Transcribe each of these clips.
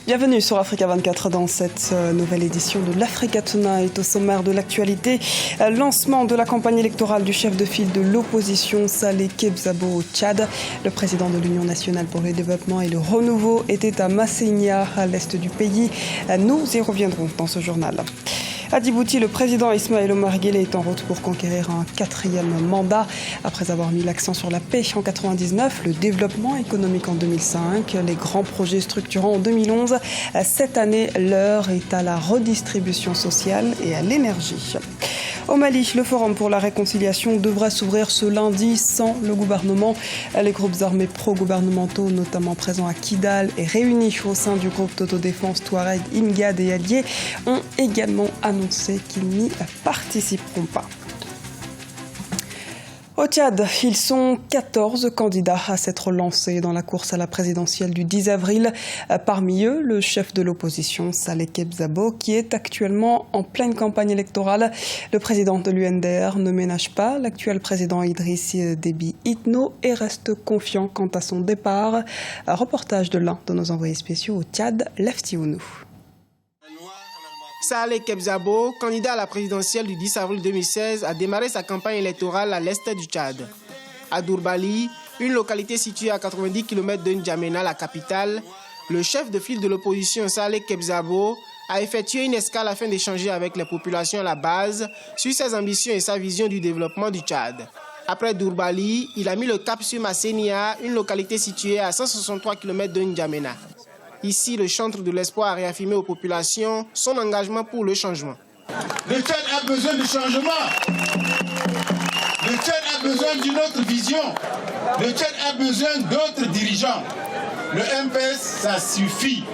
Bienvenue sur Africa 24 dans cette nouvelle édition de l'Africa Tonight. Au sommaire de l'actualité, lancement de la campagne électorale du chef de file de l'opposition Saleh Kebzabo au Tchad. Le président de l'Union nationale pour le développement et le renouveau était à Massénia, à l'est du pays. Nous y reviendrons dans ce journal. À Djibouti, le président Ismaël Omar Guelleh est en route pour conquérir un 4e mandat. Après avoir mis l'accent sur la paix en 1999, le développement économique en 2005, les grands projets structurants en 2011, cette année, l'heure est à la redistribution sociale et à l'énergie. Au Mali, le Forum pour la réconciliation devra s'ouvrir ce lundi sans le gouvernement. Les groupes armés pro-gouvernementaux, notamment présents à Kidal et réunis au sein du groupe d'autodéfense Touareg, Imgad et alliés, ont également annoncé qu'ils n'y participeront pas. Au Tchad, ils sont 14 candidats à s'être lancés dans la course à la présidentielle du 10 avril. Parmi eux, le chef de l'opposition, Saleh Kebzabo, qui est actuellement en pleine campagne électorale. Le président de l'UNDR ne ménage pas l'actuel président Idriss Déby Itno et reste confiant quant à son départ. Un reportage de l'un de nos envoyés spéciaux au Tchad, Lefti Ounou. Saleh Kebzabo, candidat à la présidentielle du 10 avril 2016, a démarré sa campagne électorale à l'est du Tchad. À Dourbali, une localité située à 90 km de N'Djamena, la capitale, le chef de file de l'opposition Saleh Kebzabo a effectué une escale afin d'échanger avec les populations à la base sur ses ambitions et sa vision du développement du Tchad. Après Dourbali, il a mis le cap sur Massénia, une localité située à 163 km de N'Djamena. Ici, le chantre de l'espoir a réaffirmé aux populations son engagement pour le changement. Le Tchad a besoin de changement. Le Tchad a besoin d'une autre vision. Le Tchad a besoin d'autres dirigeants. Le MPS, ça suffit.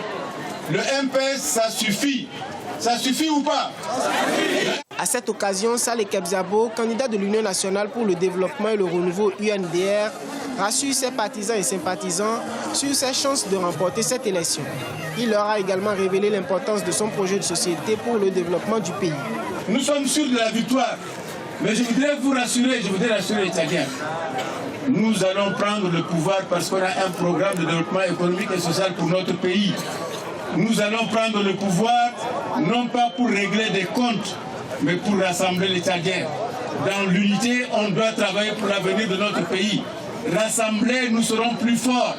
Le MPS, ça suffit. Ça suffit ou pas? À cette occasion, Saleh Kebzabo, candidat de l'Union nationale pour le développement et le renouveau UNDR, rassure ses partisans et sympathisants sur ses chances de remporter cette élection. Il leur a également révélé l'importance de son projet de société pour le développement du pays. Nous sommes sûrs de la victoire, mais je voudrais vous rassurer, les Tchadiens. Nous allons prendre le pouvoir parce qu'on a un programme de développement économique et social pour notre pays. Nous allons prendre le pouvoir, non pas pour régler des comptes, mais pour rassembler les Tchadiens. Dans l'unité, on doit travailler pour l'avenir de notre pays. Rassemblés, nous serons plus forts.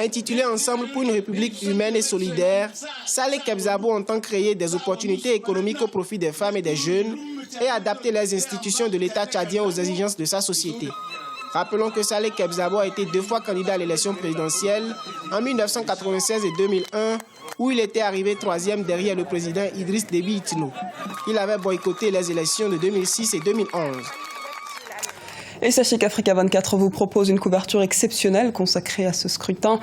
Intitulé Ensemble pour une République humaine et solidaire, Saleh Kebzabo entend créer des opportunités économiques au profit des femmes et des jeunes et adapter les institutions de l'État tchadien aux exigences de sa société. Rappelons que Saleh Kebzabo a été 2 fois candidat à l'élection présidentielle en 1996 et 2001, où il était arrivé 3e derrière le président Idriss Déby Itno. Il avait boycotté les élections de 2006 et 2011. Et sachez qu'Africa 24 vous propose une couverture exceptionnelle consacrée à ce scrutin.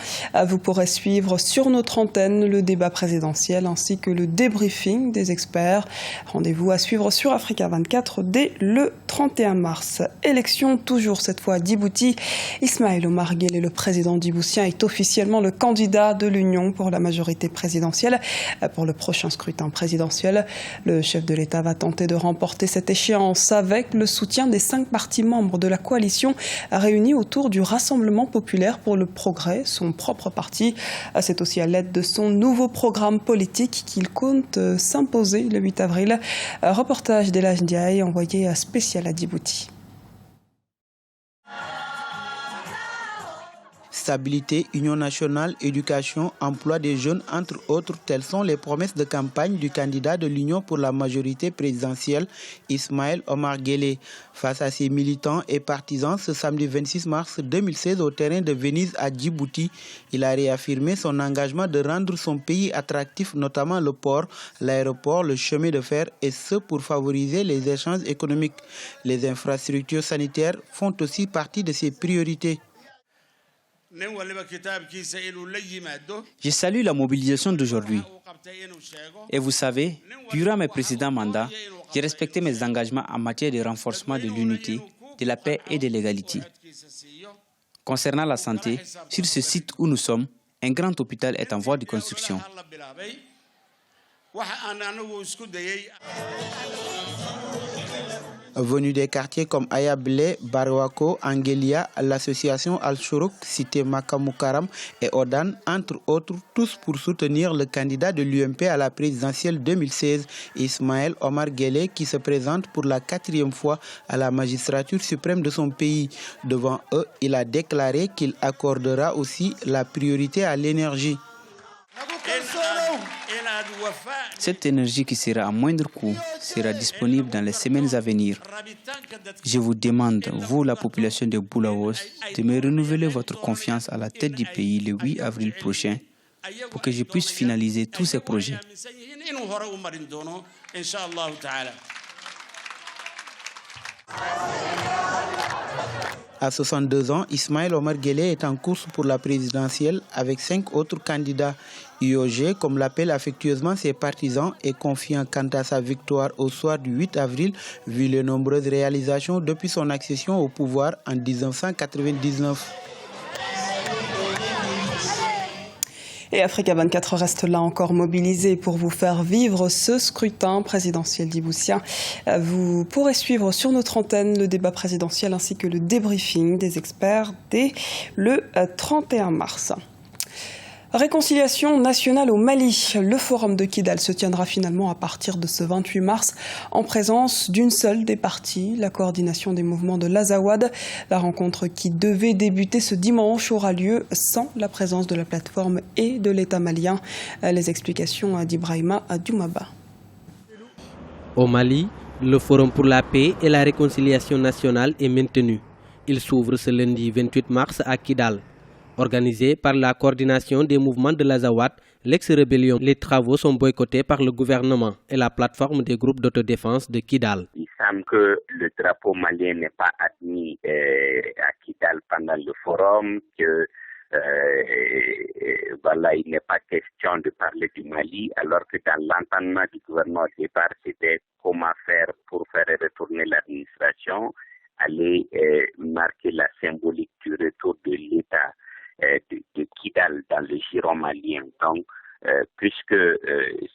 Vous pourrez suivre sur notre antenne le débat présidentiel ainsi que le débriefing des experts. Rendez-vous à suivre sur Africa 24 dès le 31 mars. Élection toujours cette fois à Djibouti. Ismaël Omar Guelleh, le président djiboutien, est officiellement le candidat de l'Union pour la majorité présidentielle. Pour le prochain scrutin présidentiel, le chef de l'État va tenter de remporter cette échéance avec le soutien des 5 partis membres de la coalition réunie autour du Rassemblement populaire pour le progrès, son propre parti. C'est aussi à l'aide de son nouveau programme politique qu'il compte s'imposer le 8 avril. Reportage d'Elage Ndiaye envoyé spécial à Djibouti. Stabilité, union nationale, éducation, emploi des jeunes, entre autres, telles sont les promesses de campagne du candidat de l'Union pour la majorité présidentielle, Ismaël Omar Guelleh. Face à ses militants et partisans, ce samedi 26 mars 2016 au terrain de Venise à Djibouti, il a réaffirmé son engagement de rendre son pays attractif, notamment le port, l'aéroport, le chemin de fer, et ce pour favoriser les échanges économiques. Les infrastructures sanitaires font aussi partie de ses priorités. Je salue la mobilisation d'aujourd'hui. Et vous savez, durant mes précédents mandats, j'ai respecté mes engagements en matière de renforcement de l'unité, de la paix et de l'égalité. Concernant la santé, sur ce site où nous sommes, un grand hôpital est en voie de construction. Venus des quartiers comme Ayablé, Barouako, Angelia, l'association Al-Shourouk, cité Makamoukaram et Odan, entre autres, tous pour soutenir le candidat de l'UMP à la présidentielle 2016, Ismaël Omar Guelleh, qui se présente pour la 4e fois à la magistrature suprême de son pays. Devant eux, il a déclaré qu'il accordera aussi la priorité à l'énergie. Cette énergie qui sera à moindre coût sera disponible dans les semaines à venir. Je vous demande, vous, la population de Boulaos, de me renouveler votre confiance à la tête du pays le 8 avril prochain pour que je puisse finaliser tous ces projets. À 62 ans, Ismaël Omar Guelleh est en course pour la présidentielle avec 5 autres candidats. IOG, comme l'appellent affectueusement ses partisans, est confiant quant à sa victoire au soir du 8 avril, vu les nombreuses réalisations depuis son accession au pouvoir en 1999. Et Africa 24 reste là encore mobilisé pour vous faire vivre ce scrutin présidentiel djiboutien. Vous pourrez suivre sur notre antenne le débat présidentiel ainsi que le débriefing des experts dès le 31 mars. Réconciliation nationale au Mali. Le forum de Kidal se tiendra finalement à partir de ce 28 mars en présence d'une seule des parties, la coordination des mouvements de l'Azawad. La rencontre qui devait débuter ce dimanche aura lieu sans la présence de la plateforme et de l'État malien. Les explications d'Ibrahima Doumaba. Au Mali, le forum pour la paix et la réconciliation nationale est maintenu. Il s'ouvre ce lundi 28 mars à Kidal. Organisé par la coordination des mouvements de l'Azawad, l'ex-rébellion, les travaux sont boycottés par le gouvernement et la plateforme des groupes d'autodéfense de Kidal. Il semble que le drapeau malien n'est pas admis à Kidal pendant le forum, que voilà, il n'est pas question de parler du Mali, alors que dans l'entendement du gouvernement au départ, c'était comment faire pour faire retourner l'administration, aller marquer la symbolique du retour de l'État de Kidal dans le giron malien. Donc, puisque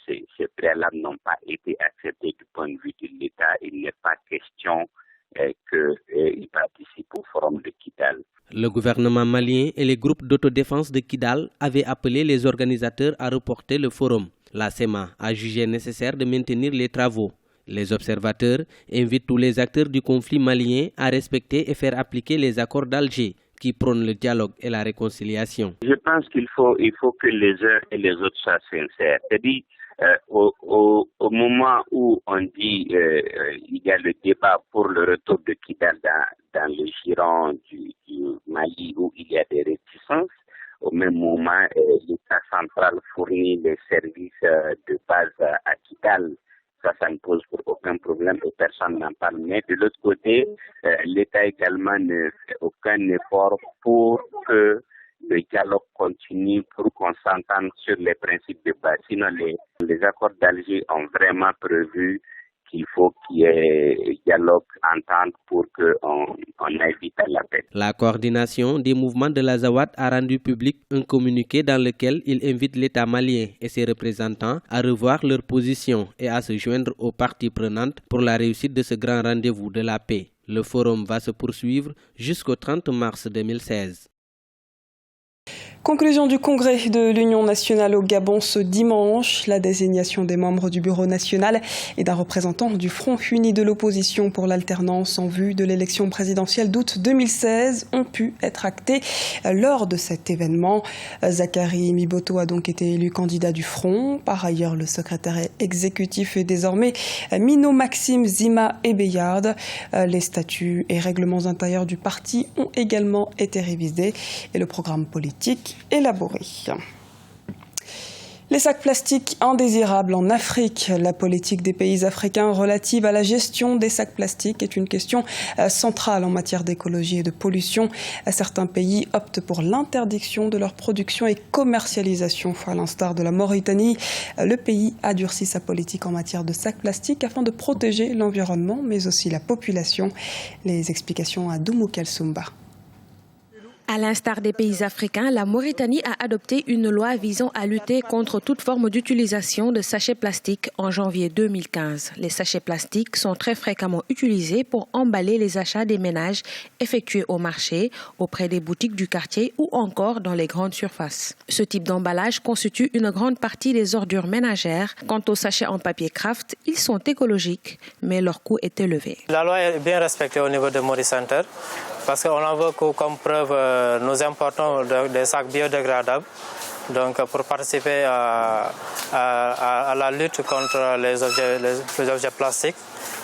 ces préalables n'ont pas été acceptés du point de vue de l'État, il n'est pas question qu'il participe au forum de Kidal. Le gouvernement malien et les groupes d'autodéfense de Kidal avaient appelé les organisateurs à reporter le forum. La SEMA a jugé nécessaire de maintenir les travaux. Les observateurs invitent tous les acteurs du conflit malien à respecter et faire appliquer les accords d'Alger, qui prônent le dialogue et la réconciliation. Je pense qu'il faut que les uns et les autres soient sincères. C'est-à-dire, au moment où on dit il y a le débat pour le retour de Kidal dans le giron du Mali où il y a des réticences, au même moment, l'État central fournit les services de base à Kidal. Ça ne pose aucun problème et personne n'en parle. Mais de l'autre côté, l'État également ne fait aucun effort pour que le dialogue continue, pour qu'on s'entende sur les principes de base. Sinon, les accords d'Alger ont vraiment prévu qu'il faut qu'il y ait dialogue, entente pour qu'on évite la paix. La coordination des mouvements de l'Azawad a rendu public un communiqué dans lequel il invite l'État malien et ses représentants à revoir leur position et à se joindre aux parties prenantes pour la réussite de ce grand rendez-vous de la paix. Le forum va se poursuivre jusqu'au 30 mars 2016. Conclusion du congrès de l'Union nationale au Gabon ce dimanche. La désignation des membres du bureau national et d'un représentant du Front uni de l'opposition pour l'alternance en vue de l'élection présidentielle d'août 2016 ont pu être actées lors de cet événement. Zachary Miboto a donc été élu candidat du Front. Par ailleurs, le secrétaire exécutif est désormais Mino Maxime Zima Ebeyard. Les statuts et règlements intérieurs du parti ont également été révisés et le programme politique élaboré. Les sacs plastiques indésirables en Afrique. La politique des pays africains relative à la gestion des sacs plastiques est une question centrale en matière d'écologie et de pollution. Certains pays optent pour l'interdiction de leur production et commercialisation. À l'instar de la Mauritanie, le pays a durci sa politique en matière de sacs plastiques afin de protéger l'environnement mais aussi la population. Les explications à Doumou Kalsoumba. À l'instar des pays africains, la Mauritanie a adopté une loi visant à lutter contre toute forme d'utilisation de sachets plastiques en janvier 2015. Les sachets plastiques sont très fréquemment utilisés pour emballer les achats des ménages effectués au marché, auprès des boutiques du quartier ou encore dans les grandes surfaces. Ce type d'emballage constitue une grande partie des ordures ménagères. Quant aux sachets en papier craft, ils sont écologiques, mais leur coût est élevé. La loi est bien respectée au niveau de Maurice Center. Parce qu'on en veut comme preuve, nous importons des sacs biodégradables donc pour participer à la lutte contre les objets plastiques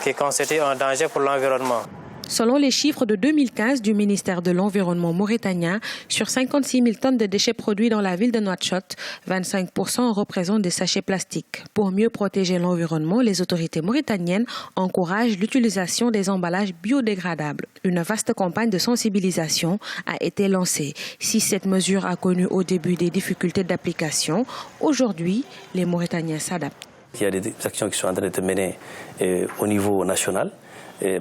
qui constituent un danger pour l'environnement. Selon les chiffres de 2015 du ministère de l'Environnement mauritanien, sur 56 000 tonnes de déchets produits dans la ville de Nouakchott, 25% représentent des sachets plastiques. Pour mieux protéger l'environnement, les autorités mauritaniennes encouragent l'utilisation des emballages biodégradables. Une vaste campagne de sensibilisation a été lancée. Si cette mesure a connu au début des difficultés d'application, aujourd'hui, les Mauritaniens s'adaptent. Il y a des actions qui sont en train d'être menées au niveau national.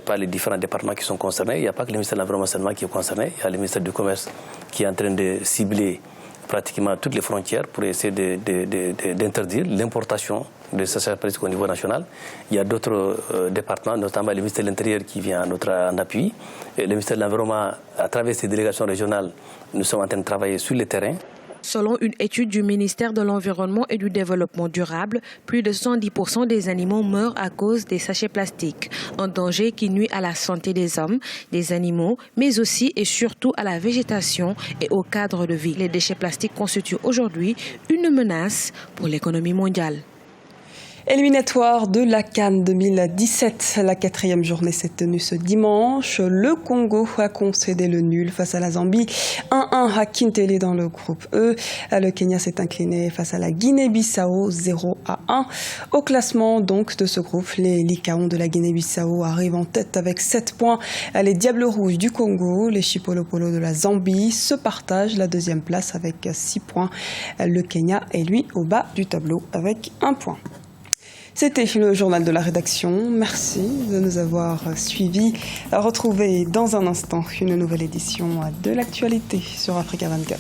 Par les différents départements qui sont concernés. Il n'y a pas que le ministère de l'Environnement seulement qui est concerné. Il y a le ministère du Commerce qui est en train de cibler pratiquement toutes les frontières pour essayer d'interdire l'importation de sachets plastiques au niveau national. Il y a d'autres départements, notamment le ministère de l'Intérieur qui vient en appui. Et le ministère de l'Environnement, à travers ses délégations régionales, nous sommes en train de travailler sur le terrain. Selon une étude du ministère de l'Environnement et du Développement durable, plus de 110% des animaux meurent à cause des sachets plastiques. Un danger qui nuit à la santé des hommes, des animaux, mais aussi et surtout à la végétation et au cadre de vie. Les déchets plastiques constituent aujourd'hui une menace pour l'économie mondiale. Éliminatoire de la CAN 2017. La 4e journée s'est tenue ce dimanche. Le Congo a concédé le nul face à la Zambie. 1-1 à Kintele dans le groupe E. Le Kenya s'est incliné face à la Guinée-Bissau 0-1. Au classement donc de ce groupe, les Likaons de la Guinée-Bissau arrivent en tête avec 7 points. Les Diables Rouges du Congo, les Chipolopolo de la Zambie se partagent la 2e place avec 6 points. Le Kenya est lui au bas du tableau avec 1 point. C'était le journal de la rédaction. Merci de nous avoir suivis. Retrouvez dans un instant une nouvelle édition de l'actualité sur Africa 24.